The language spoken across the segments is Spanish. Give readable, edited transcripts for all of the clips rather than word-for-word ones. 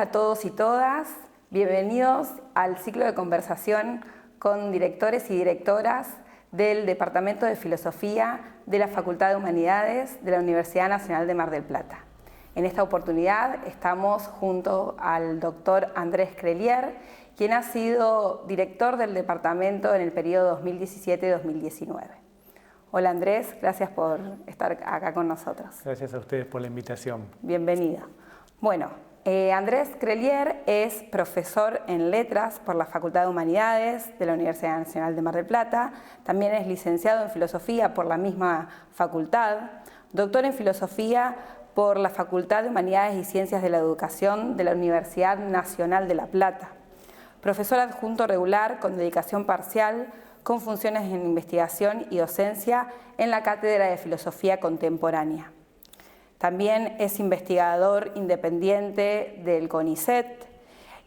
Hola a todos y todas, bienvenidos al ciclo de conversación con directores y directoras del Departamento de Filosofía de la Facultad de Humanidades de la Universidad Nacional de Mar del Plata. En esta oportunidad estamos junto al doctor Andrés Crelier, quien ha sido director del departamento en el periodo 2017-2019. Hola Andrés, gracias por estar acá con nosotros. Gracias a ustedes por la invitación. Bienvenido. Bueno, Andrés Crelier es profesor en Letras por la Facultad de Humanidades de la Universidad Nacional de Mar del Plata, también es licenciado en Filosofía por la misma facultad, doctor en Filosofía por la Facultad de Humanidades y Ciencias de la Educación de la Universidad Nacional de La Plata, profesor adjunto regular con dedicación parcial con funciones en investigación y docencia en la Cátedra de Filosofía Contemporánea. También es investigador independiente del CONICET,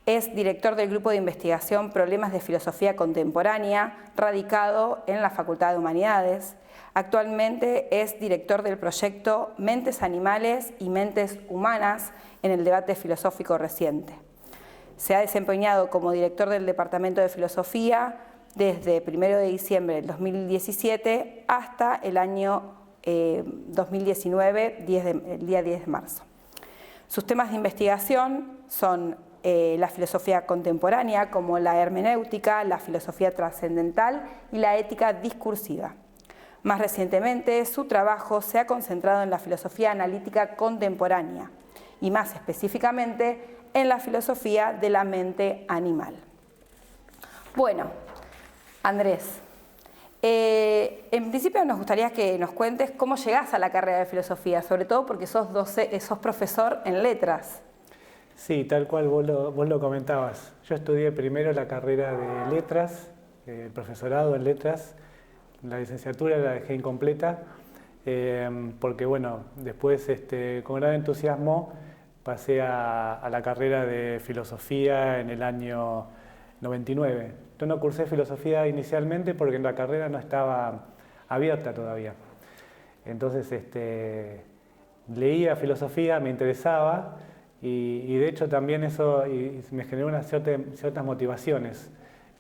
es director del Grupo de Investigación Problemas de Filosofía Contemporánea, radicado en la Facultad de Humanidades. Actualmente es director del proyecto Mentes Animales y Mentes Humanas en el debate filosófico reciente. Se ha desempeñado como director del Departamento de Filosofía desde 1 de diciembre del 2017 hasta el año 2019, el día 10 de marzo. Sus temas de investigación son la filosofía contemporánea, como la hermenéutica, la filosofía trascendental y la ética discursiva. Más recientemente, su trabajo se ha concentrado en la filosofía analítica contemporánea y más específicamente en la filosofía de la mente animal. Bueno, Andrés, en principio nos gustaría que nos cuentes cómo llegás a la carrera de filosofía, sobre todo porque sos profesor en letras. Sí, tal cual vos lo comentabas. Yo estudié primero la carrera de letras, el profesorado en letras, la licenciatura la dejé incompleta, porque bueno, después con gran entusiasmo pasé a la carrera de filosofía en el año 99. Yo no cursé filosofía inicialmente porque la carrera no estaba abierta todavía. Entonces leía filosofía, me interesaba y de hecho también eso me generó ciertas motivaciones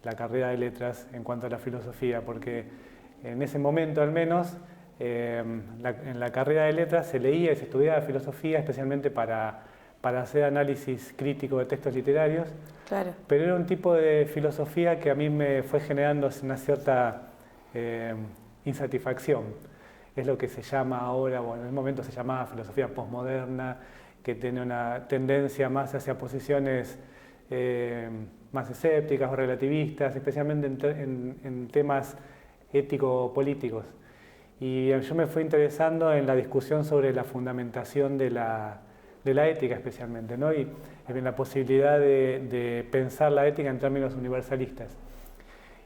la carrera de letras en cuanto a la filosofía, porque en ese momento al menos en la carrera de letras se leía y se estudiaba filosofía especialmente para hacer análisis crítico de textos literarios. Claro. Pero era un tipo de filosofía que a mí me fue generando una cierta insatisfacción. Es lo que se llama ahora, bueno, en el momento se llamaba filosofía posmoderna, que tiene una tendencia más hacia posiciones más escépticas o relativistas, especialmente en temas ético-políticos. Y yo me fui interesando en la discusión sobre la fundamentación de la ética especialmente, ¿no? Y en la posibilidad de pensar la ética en términos universalistas.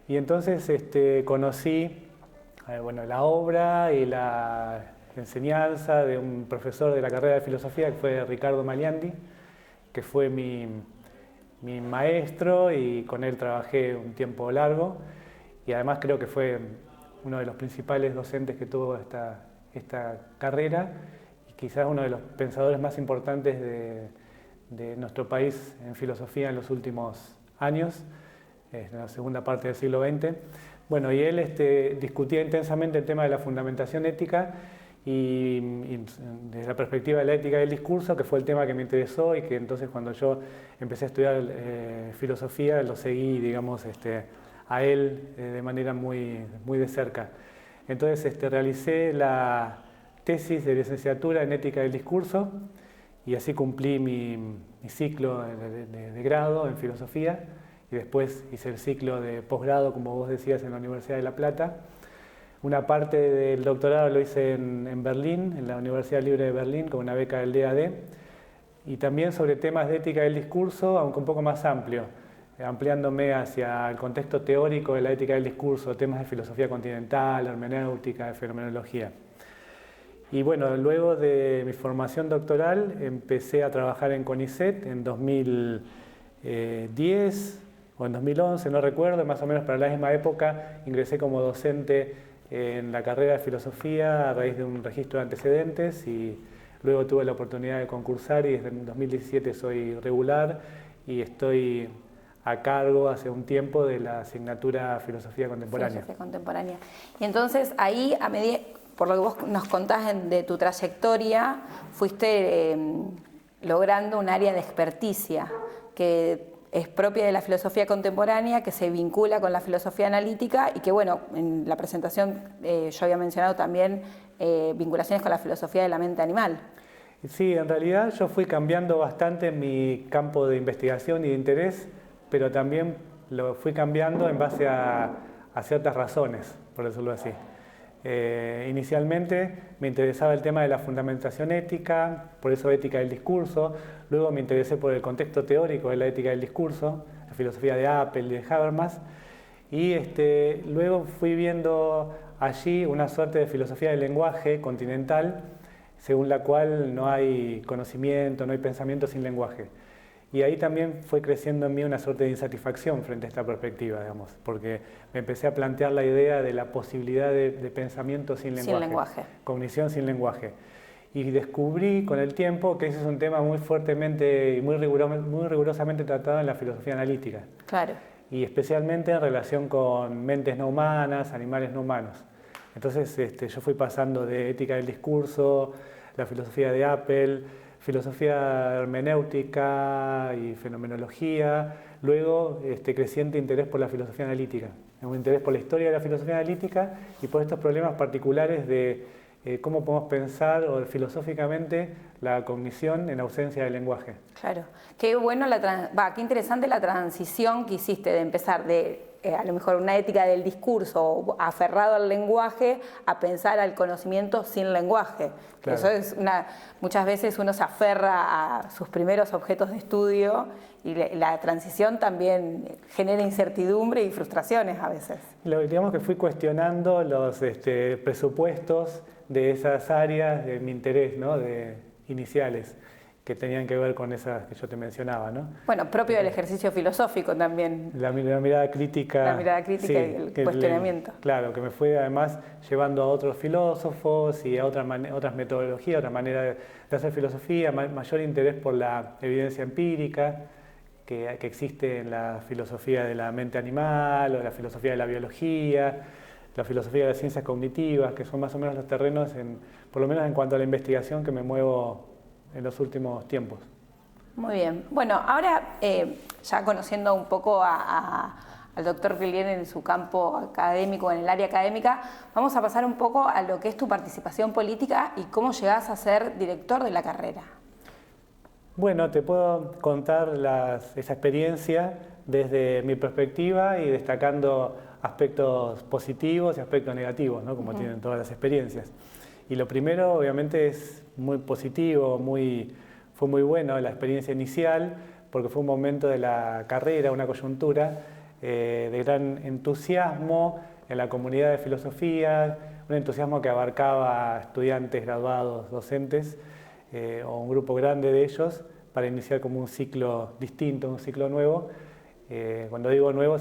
Y entonces conocí la obra y la enseñanza de un profesor de la carrera de filosofía que fue Ricardo Maliandi, que fue mi maestro y con él trabajé un tiempo largo y además creo que fue uno de los principales docentes que tuvo esta carrera y quizás uno de los pensadores más importantes de nuestro país en filosofía en los últimos años, en la segunda parte del siglo XX. Bueno, y él discutía intensamente el tema de la fundamentación ética y desde la perspectiva de la ética del discurso, que fue el tema que me interesó y que entonces cuando yo empecé a estudiar filosofía lo seguí, digamos, a él de manera muy de cerca. Entonces realicé la tesis de licenciatura en ética del discurso y así cumplí mi ciclo de grado en filosofía y después hice el ciclo de posgrado, como vos decías, en la Universidad de La Plata. Una parte del doctorado lo hice en Berlín, en la Universidad Libre de Berlín, con una beca del DAD, y también sobre temas de ética del discurso, aunque un poco más amplio, ampliándome hacia el contexto teórico de la ética del discurso, temas de filosofía continental, hermenéutica, de fenomenología. Y bueno, luego de mi formación doctoral empecé a trabajar en CONICET en 2010 o en 2011, no recuerdo, más o menos para la misma época ingresé como docente en la carrera de filosofía a raíz de un registro de antecedentes y Luego tuve la oportunidad de concursar y desde el 2017 soy regular y estoy a cargo hace un tiempo de la asignatura Filosofía Contemporánea. Filosofía Contemporánea. Y entonces ahí, a medida, por lo que vos nos contás de tu trayectoria, fuiste logrando un área de experticia que es propia de la filosofía contemporánea, que se vincula con la filosofía analítica y que, bueno, en la presentación yo había mencionado también vinculaciones con la filosofía de la mente animal. Sí, en realidad yo fui cambiando bastante mi campo de investigación y de interés, pero también lo fui cambiando en base a ciertas razones, por decirlo así. Inicialmente me interesaba el tema de la fundamentación ética, por eso ética del discurso. Luego me interesé por el contexto teórico de la ética del discurso, la filosofía de Apple y de Habermas. Y luego fui viendo allí una suerte de filosofía del lenguaje continental, según la cual no hay conocimiento, no hay pensamiento sin lenguaje. Y ahí también fue creciendo en mí una suerte de insatisfacción frente a esta perspectiva, digamos, porque me empecé a plantear la idea de la posibilidad de pensamiento sin lenguaje, cognición sin lenguaje. Y descubrí con el tiempo que ese es un tema muy fuertemente y muy rigurosamente tratado en la filosofía analítica. Claro. Y especialmente en relación con mentes no humanas, animales no humanos. Entonces yo fui pasando de ética del discurso, la filosofía de Apple, filosofía hermenéutica y fenomenología, luego creciente interés por la filosofía analítica, un interés por la historia de la filosofía analítica y por estos problemas particulares de cómo podemos pensar filosóficamente la cognición en ausencia del lenguaje. Claro, qué bueno, qué interesante la transición que hiciste de empezar de a lo mejor una ética del discurso aferrado al lenguaje a pensar al conocimiento sin lenguaje. Claro. Eso es muchas veces uno se aferra a sus primeros objetos de estudio y la transición también genera incertidumbre y frustraciones a veces. Digamos que fui cuestionando los presupuestos de esas áreas de mi interés, ¿no? Iniciales, que tenían que ver con esas que yo te mencionaba, ¿no? Bueno, propio del ejercicio filosófico también. La mirada crítica. La mirada crítica, sí, y el cuestionamiento. Claro, que me fue además llevando a otros filósofos y a otras metodologías, otra manera de hacer filosofía, mayor interés por la evidencia empírica que existe en la filosofía de la mente animal o la filosofía de la biología, la filosofía de las ciencias cognitivas, que son más o menos los terrenos, por lo menos en cuanto a la investigación, que me muevo en los últimos tiempos. Muy bien. Bueno, ahora ya conociendo un poco al doctor Crelier en su campo académico, en el área académica, vamos a pasar un poco a lo que es tu participación política y cómo llegás a ser director de la carrera. Bueno, te puedo contar esa experiencia desde mi perspectiva y destacando aspectos positivos y aspectos negativos, ¿no? Como tienen todas las experiencias. Y lo primero, obviamente, es muy positivo, fue muy bueno la experiencia inicial, porque fue un momento de la carrera, una coyuntura de gran entusiasmo en la comunidad de filosofía, un entusiasmo que abarcaba estudiantes, graduados, docentes, o un grupo grande de ellos, para iniciar como un ciclo distinto, un ciclo nuevo. Cuando digo nuevo,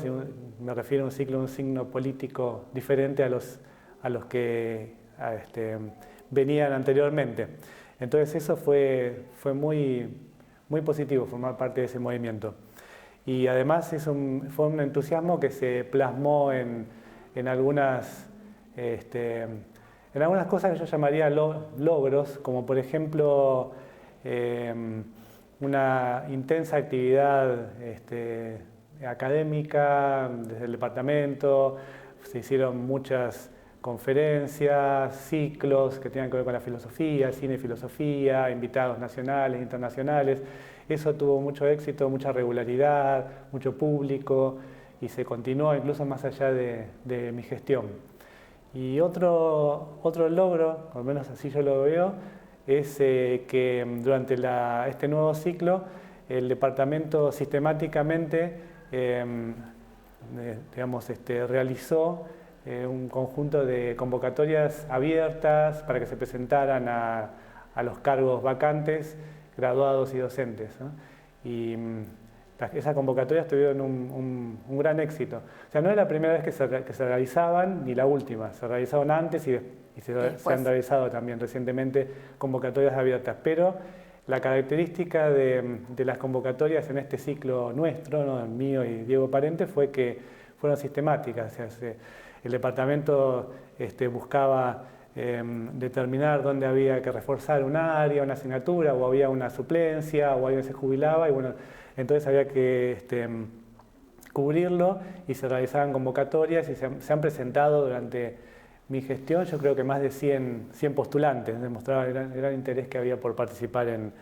me refiero a un ciclo, un signo político diferente a los que venían anteriormente. Entonces eso fue muy positivo, formar parte de ese movimiento. Y además fue un entusiasmo que se plasmó en algunas cosas que yo llamaría logros, como por ejemplo una intensa actividad académica desde el departamento. Se hicieron muchas conferencias, ciclos que tenían que ver con la filosofía, cine y filosofía, invitados nacionales, internacionales. Eso tuvo mucho éxito, mucha regularidad, mucho público y se continuó incluso más allá de mi gestión. Y otro logro, al menos así yo lo veo, es que durante este nuevo ciclo el departamento sistemáticamente realizó un conjunto de convocatorias abiertas para que se presentaran a los cargos vacantes, graduados y docentes, ¿no? Y esas convocatorias tuvieron un gran éxito. O sea, no es la primera vez que se realizaban, ni la última. Se realizaron antes y se han realizado también recientemente convocatorias abiertas. Pero la característica de las convocatorias en este ciclo nuestro, ¿no?, el mío y Diego Parente, fue que fueron sistemáticas. O sea, el departamento buscaba determinar dónde había que reforzar un área, una asignatura, o había una suplencia, o alguien se jubilaba, y bueno, entonces había que cubrirlo, y se realizaban convocatorias y se han presentado durante mi gestión, yo creo que más de 100 postulantes. Demostraba el gran interés que había por participar en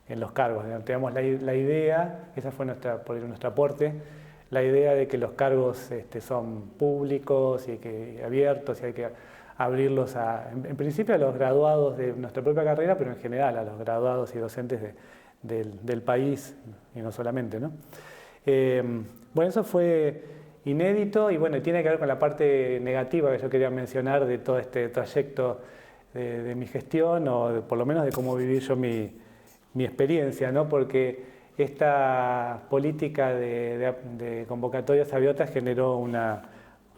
los cargos. Teníamos la idea, esa fue nuestro aporte, la idea de que los cargos son públicos y abiertos, y hay que abrirlos en principio a los graduados de nuestra propia carrera, pero en general a los graduados y docentes del país, y no solamente, ¿no? Bueno, eso fue inédito, y bueno, tiene que ver con la parte negativa que yo quería mencionar de todo este trayecto de mi gestión, o por lo menos de cómo viví yo mi experiencia, ¿no? Porque esta política de convocatorias abiertas generó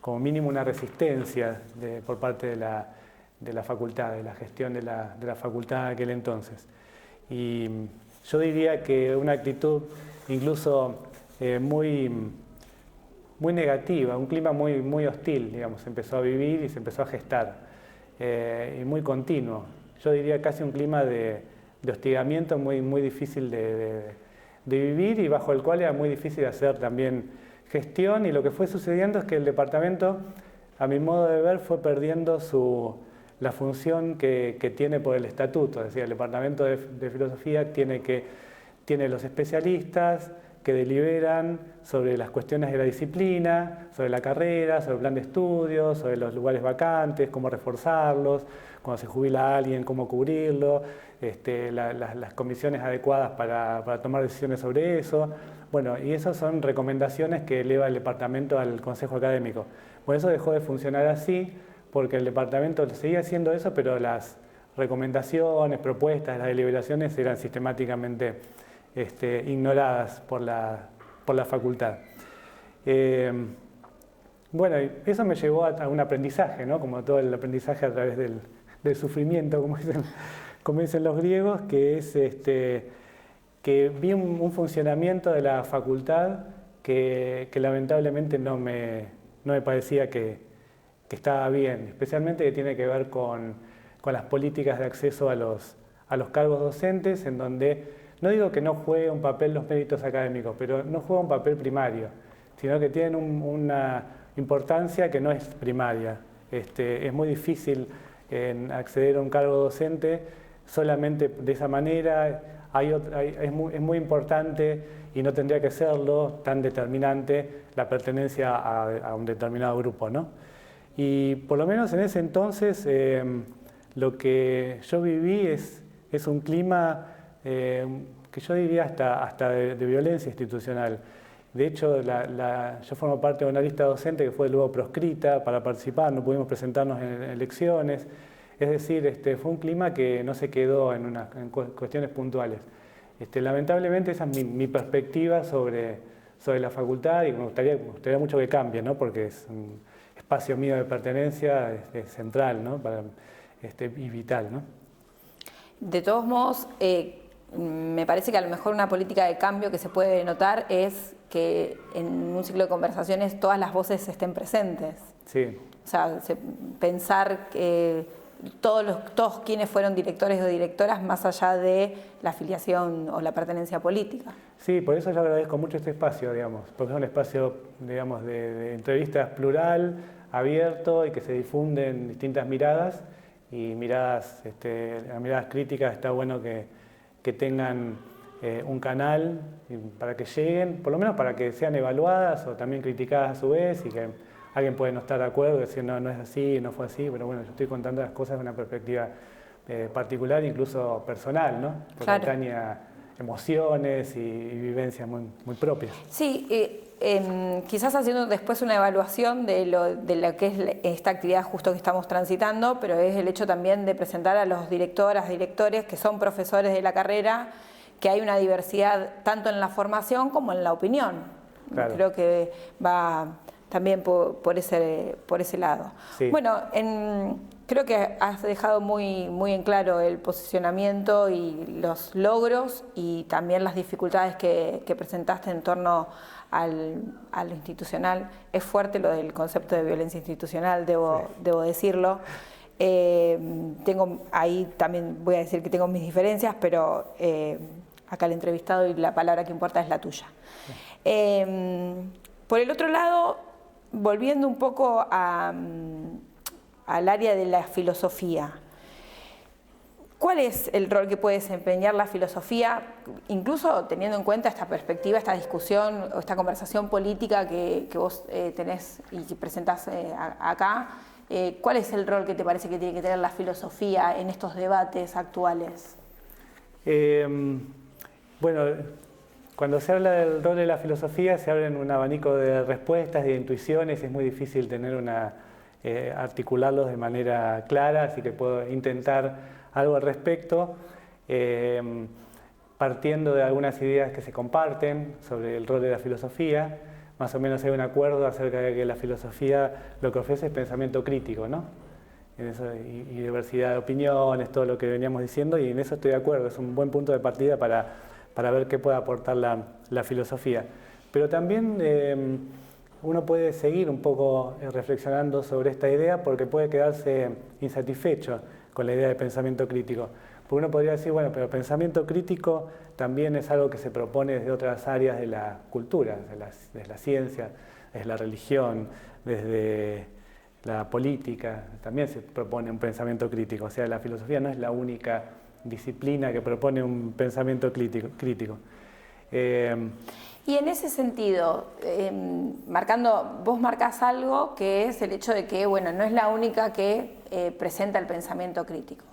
como mínimo una resistencia por parte de la facultad, de la gestión de la facultad en aquel entonces. Y yo diría que una actitud incluso muy negativa, un clima muy hostil, digamos, se empezó a vivir y se empezó a gestar, y muy continuo. Yo diría casi un clima de hostigamiento muy difícil de vivir, y bajo el cual era muy difícil hacer también gestión. Y lo que fue sucediendo es que el departamento, a mi modo de ver, fue perdiendo la función que tiene por el estatuto. Es decir, el departamento de filosofía tiene los especialistas que deliberan sobre las cuestiones de la disciplina, sobre la carrera, sobre el plan de estudios, sobre los lugares vacantes, cómo reforzarlos, cuando se jubila alguien, cómo cubrirlo, las comisiones adecuadas para tomar decisiones sobre eso. Bueno, y esas son recomendaciones que eleva el departamento al consejo académico. Bueno, eso dejó de funcionar así, porque el departamento seguía haciendo eso, pero las recomendaciones, propuestas, las deliberaciones eran sistemáticamente ignoradas por la facultad. Bueno, eso me llevó a un aprendizaje, ¿no? Como todo el aprendizaje a través del sufrimiento, como dicen los griegos, que es que vi un funcionamiento de la facultad que lamentablemente no me parecía que estaba bien, especialmente que tiene que ver con las políticas de acceso a los cargos docentes, en donde no digo que no juegue un papel los méritos académicos, pero no juega un papel primario, sino que tienen una importancia que no es primaria. Es muy difícil acceder a un cargo docente solamente de esa manera. Es muy importante, y no tendría que serlo tan determinante, la pertenencia a un determinado grupo, ¿no? Y por lo menos en ese entonces lo que yo viví es un clima que yo diría hasta de violencia institucional. De hecho, yo formo parte de una lista docente que fue luego proscrita para participar, no pudimos presentarnos en elecciones. Es decir, fue un clima que no se quedó en cuestiones puntuales. Lamentablemente esa es mi perspectiva sobre la facultad, y me gustaría mucho que cambie, ¿no? Porque es un espacio mío de pertenencia, es central, ¿no? Y vital, ¿no? De todos modos, me parece que a lo mejor una política de cambio que se puede notar es que en un ciclo de conversaciones todas las voces estén presentes. Sí. O sea, pensar que todos quienes fueron directores o directoras, más allá de la afiliación o la pertenencia política. Sí, por eso yo agradezco mucho este espacio, digamos, porque es un espacio, digamos, de entrevistas plural, abierto, y que se difunden distintas miradas, y miradas críticas. Está bueno que tengan un canal para que lleguen, por lo menos para que sean evaluadas o también criticadas a su vez, y que alguien puede no estar de acuerdo y decir no es así, no fue así, pero bueno, yo estoy contando las cosas de una perspectiva particular, incluso personal, ¿no? Porque claro, atañe a emociones y vivencias muy propias. Sí, quizás haciendo después una evaluación de lo que es esta actividad justo que estamos transitando, pero es el hecho también de presentar a los directoras, directores que son profesores de la carrera, que hay una diversidad tanto en la formación como en la opinión. Claro. Creo que va también por ese lado. Sí. Bueno, creo que has dejado muy en claro el posicionamiento y los logros y también las dificultades que presentaste en torno a lo institucional. Es fuerte lo del concepto de violencia institucional, debo decirlo. Ahí también voy a decir que tengo mis diferencias, pero acá el entrevistado y la palabra que importa es la tuya. Por el otro lado, volviendo un poco al área de la filosofía, ¿cuál es el rol que puede desempeñar la filosofía, incluso teniendo en cuenta esta perspectiva, esta discusión o esta conversación política que vos tenés y que presentás acá? ¿Cuál es el rol que te parece que tiene que tener la filosofía en estos debates actuales? Bueno, cuando se habla del rol de la filosofía se abre un abanico de respuestas y de intuiciones y es muy difícil tener articularlos de manera clara, así que puedo intentar algo al respecto, partiendo de algunas ideas que se comparten sobre el rol de la filosofía. Más o menos hay un acuerdo acerca de que la filosofía lo que ofrece es pensamiento crítico, ¿no? Y diversidad de opiniones, todo lo que veníamos diciendo, y en eso estoy de acuerdo, es un buen punto de partida para ver qué puede aportar la filosofía. Pero también uno puede seguir un poco reflexionando sobre esta idea porque puede quedarse insatisfecho con la idea de pensamiento crítico. Porque uno podría decir, bueno, pero pensamiento crítico también es algo que se propone desde otras áreas de la cultura, desde la ciencia, desde la religión, desde la política, también se propone un pensamiento crítico. O sea, la filosofía no es la única disciplina que propone un pensamiento crítico. Y en ese sentido, vos marcás algo que es el hecho de que, bueno, no es la única que presenta el pensamiento crítico.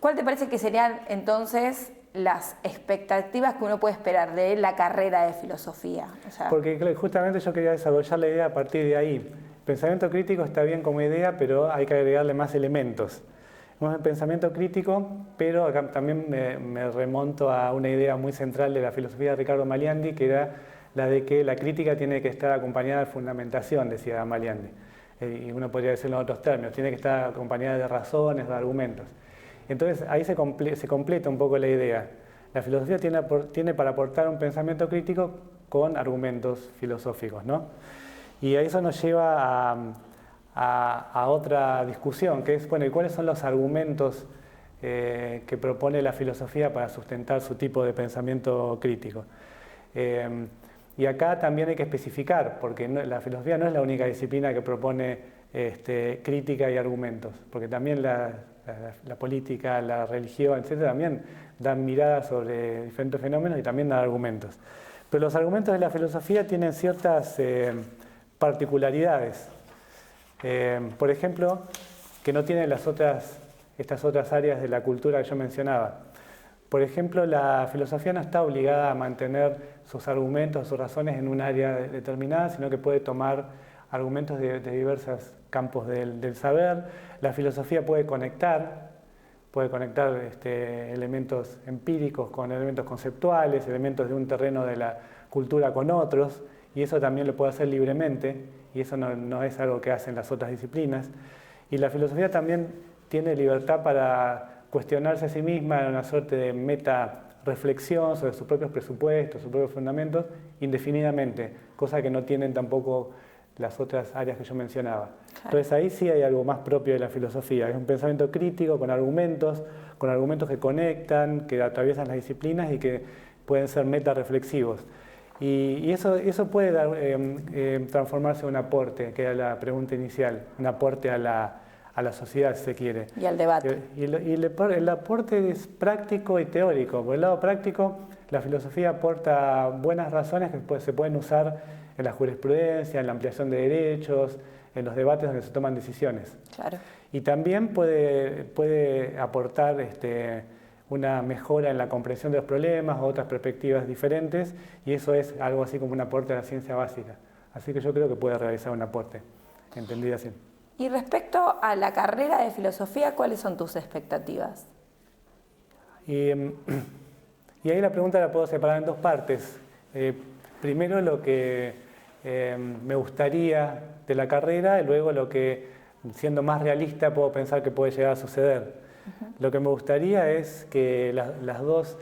¿Cuál te parece que serían entonces las expectativas que uno puede esperar de la carrera de filosofía? O sea, porque justamente yo quería desarrollar la idea a partir de ahí. Pensamiento crítico está bien como idea, pero hay que agregarle más elementos. No es el pensamiento crítico, pero acá también me remonto a una idea muy central de la filosofía de Riccardo Magliandi, que era la de que la crítica tiene que estar acompañada de fundamentación, decía Magliandi. Y uno podría decirlo en otros términos, tiene que estar acompañada de razones, de argumentos. Entonces ahí se completa un poco la idea. La filosofía tiene para aportar un pensamiento crítico con argumentos filosóficos, ¿no? Y a eso nos lleva a otra discusión, que es, bueno, ¿y cuáles son los argumentos que propone la filosofía para sustentar su tipo de pensamiento crítico? Y acá también hay que especificar, porque la filosofía no es la única disciplina que propone crítica y argumentos, porque también la política, la religión, etcétera, también dan miradas sobre diferentes fenómenos y también dan argumentos. Pero los argumentos de la filosofía tienen ciertas particularidades. Por ejemplo, que no tienen estas otras áreas de la cultura que yo mencionaba. Por ejemplo, la filosofía no está obligada a mantener sus argumentos, sus razones en un área determinada, sino que puede tomar argumentos de diversos campos del saber. La filosofía puede conectar elementos empíricos con elementos conceptuales, elementos de un terreno de la cultura con otros, y eso también lo puede hacer libremente, y eso no es algo que hacen las otras disciplinas. Y la filosofía también tiene libertad para cuestionarse a sí misma en una suerte de meta-reflexión sobre sus propios presupuestos, sus propios fundamentos, indefinidamente, cosa que no tienen tampoco las otras áreas que yo mencionaba. Claro. Entonces ahí sí hay algo más propio de la filosofía, es un pensamiento crítico con argumentos que conectan, que atraviesan las disciplinas y que pueden ser meta-reflexivos. Y eso puede transformarse en un aporte, que era la pregunta inicial, un aporte a la sociedad, si se quiere. Y al debate. Y el aporte es práctico y teórico. Por el lado práctico, la filosofía aporta buenas razones que se pueden usar en la jurisprudencia, en la ampliación de derechos, en los debates donde se toman decisiones. Claro. Y también puede aportar una mejora en la comprensión de los problemas o otras perspectivas diferentes, y eso es algo así como un aporte a la ciencia básica. Así que yo creo que puede realizar un aporte, entendido así. Y respecto a la carrera de filosofía, ¿cuáles son tus expectativas? Y ahí la pregunta la puedo separar en dos partes. Primero lo que me gustaría de la carrera y luego lo que, siendo más realista, puedo pensar que puede llegar a suceder. Lo que me gustaría es que las dos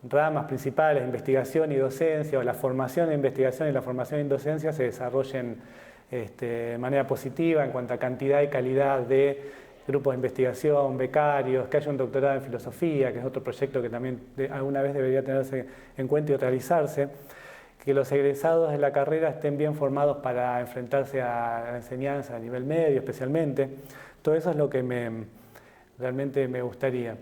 ramas principales, investigación y docencia, o la formación en investigación y la formación en docencia, se desarrollen de manera positiva en cuanto a cantidad y calidad de grupos de investigación, becarios, que haya un doctorado en filosofía, que es otro proyecto que también alguna vez debería tenerse en cuenta y realizarse, que los egresados de la carrera estén bien formados para enfrentarse a la enseñanza a nivel medio especialmente. Todo eso es lo que realmente me gustaría.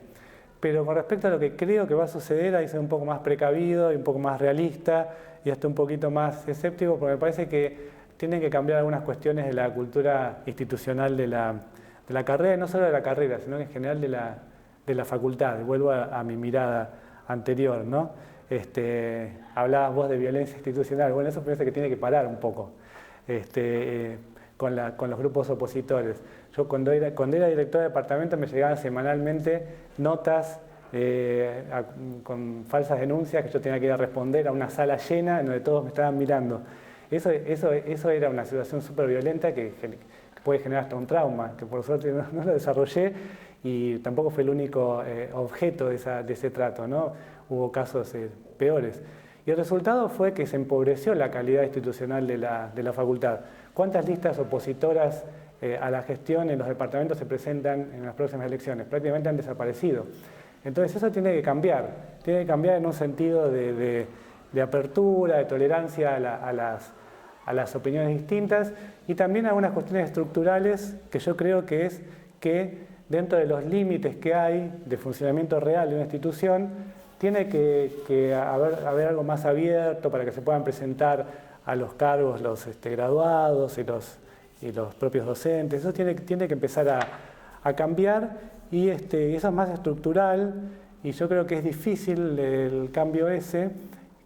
Pero con respecto a lo que creo que va a suceder, hay que ser un poco más precavido y un poco más realista y hasta un poquito más escéptico, porque me parece que tienen que cambiar algunas cuestiones de la cultura institucional de la carrera, y no solo de la carrera, sino en general de la facultad. Vuelvo a mi mirada anterior, ¿no? Hablabas vos de violencia institucional. Bueno, eso parece que tiene que parar un poco con los grupos opositores. Yo cuando era director de departamento me llegaban semanalmente notas con falsas denuncias que yo tenía que ir a responder a una sala llena en donde todos me estaban mirando. Eso era una situación súper violenta que puede generar hasta un trauma, que por suerte no lo desarrollé y tampoco fue el único objeto de ese trato, ¿no? Hubo casos peores. Y el resultado fue que se empobreció la calidad institucional de la facultad. ¿Cuántas listas opositoras a la gestión en los departamentos se presentan en las próximas elecciones? Prácticamente han desaparecido. Entonces eso tiene que cambiar en un sentido de apertura, de tolerancia a las opiniones distintas y también algunas cuestiones estructurales que yo creo que es que dentro de los límites que hay de funcionamiento real de una institución tiene que haber algo más abierto para que se puedan presentar a los cargos los graduados y los propios docentes. Eso tiene que empezar a cambiar y eso es más estructural y yo creo que es difícil el cambio ese,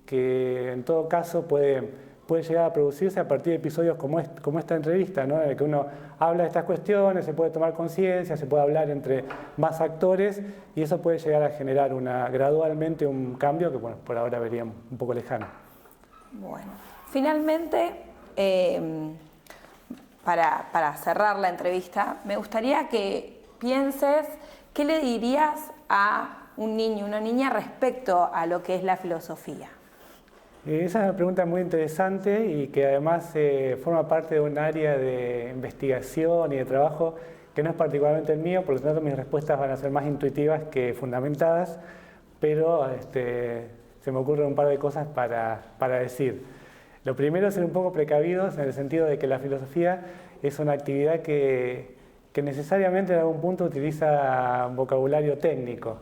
que en todo caso puede llegar a producirse a partir de episodios como esta entrevista, ¿no? En el que uno habla de estas cuestiones, se puede tomar conciencia, se puede hablar entre más actores y eso puede llegar a generar gradualmente un cambio que bueno, por ahora veríamos un poco lejano. Bueno, finalmente, para cerrar la entrevista, me gustaría que pienses qué le dirías a un niño, una niña respecto a lo que es la filosofía. Esa es una pregunta muy interesante y que además forma parte de un área de investigación y de trabajo que no es particularmente el mío, por lo tanto mis respuestas van a ser más intuitivas que fundamentadas, pero se me ocurren un par de cosas para decir. Lo primero es ser un poco precavidos en el sentido de que la filosofía es una actividad que necesariamente en algún punto utiliza vocabulario técnico.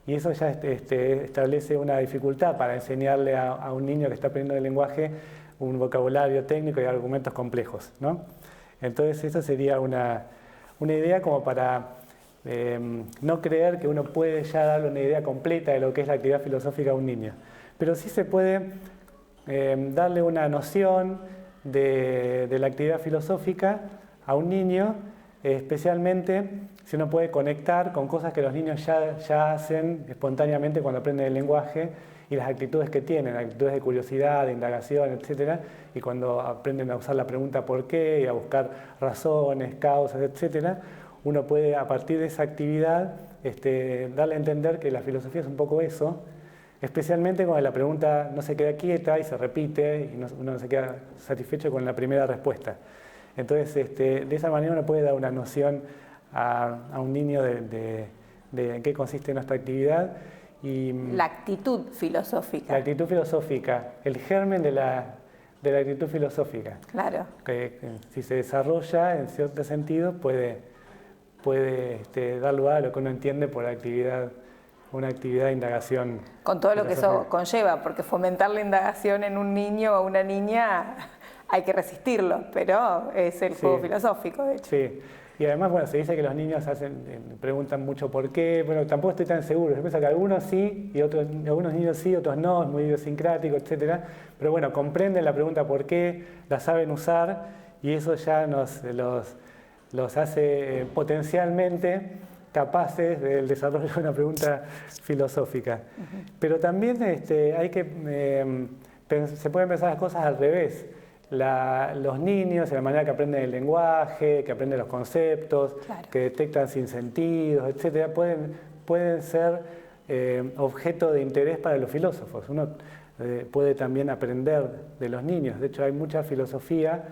Y eso ya establece una dificultad para enseñarle a un niño que está aprendiendo el lenguaje un vocabulario técnico y argumentos complejos, ¿no? Entonces eso sería una idea como para no creer que uno puede ya darle una idea completa de lo que es la actividad filosófica a un niño. Pero sí se puede darle una noción de la actividad filosófica a un niño, especialmente si uno puede conectar con cosas que los niños ya hacen espontáneamente cuando aprenden el lenguaje y las actitudes que tienen, actitudes de curiosidad, de indagación, etc. Y cuando aprenden a usar la pregunta ¿por qué? Y a buscar razones, causas, etc. Uno puede a partir de esa actividad darle a entender que la filosofía es un poco eso, especialmente cuando la pregunta no se queda quieta y se repite y uno no se queda satisfecho con la primera respuesta. Entonces, de esa manera uno puede dar una noción a un niño de en qué consiste nuestra actividad. Y la actitud filosófica. La actitud filosófica, el germen de la actitud filosófica. Claro. Que si se desarrolla en cierto sentido puede dar lugar a lo que uno entiende por una actividad de indagación. Con todo lo que eso conlleva, porque fomentar la indagación en un niño o una niña hay que resistirlo, pero es el juego filosófico, de hecho. Sí, y además, bueno, se dice que los niños preguntan mucho por qué, bueno, tampoco estoy tan seguro, yo pienso que algunos sí, y algunos niños sí, otros no, es muy idiosincrático, etc. Pero bueno, comprenden la pregunta por qué, la saben usar, y eso ya los hace potencialmente capaces del desarrollo de una pregunta filosófica. Pero también hay que, se pueden pensar las cosas al revés. Los niños, de la manera que aprenden el lenguaje, que aprenden los conceptos, claro, que detectan sinsentidos, etcétera, pueden ser objeto de interés para los filósofos. Uno puede también aprender de los niños. De hecho, hay mucha filosofía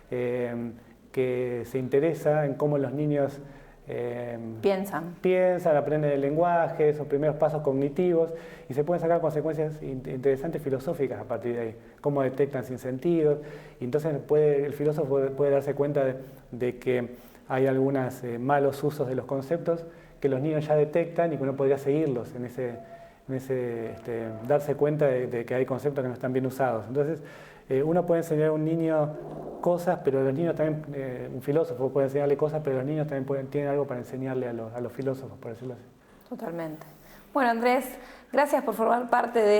que se interesa en cómo los niños piensan, aprenden el lenguaje, esos primeros pasos cognitivos, y se pueden sacar consecuencias interesantes filosóficas a partir de ahí, cómo detectan sinsentidos, y entonces el filósofo puede darse cuenta de que hay algunos malos usos de los conceptos que los niños ya detectan y que uno podría seguirlos darse cuenta de que hay conceptos que no están bien usados. Entonces, uno puede enseñar a un niño cosas, pero los niños también, un filósofo puede enseñarle cosas, pero los niños también tienen algo para enseñarle a los filósofos, por decirlo así. Totalmente. Bueno, Andrés, gracias por formar parte de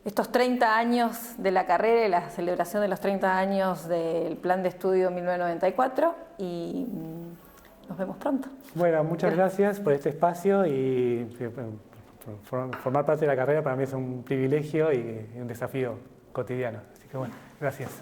estos 30 años de la carrera y la celebración de los 30 años del Plan de Estudio 1994 y nos vemos pronto. Bueno, muchas gracias por este espacio y formar parte de la carrera para mí es un privilegio y un desafío cotidiano. Así que bueno, gracias.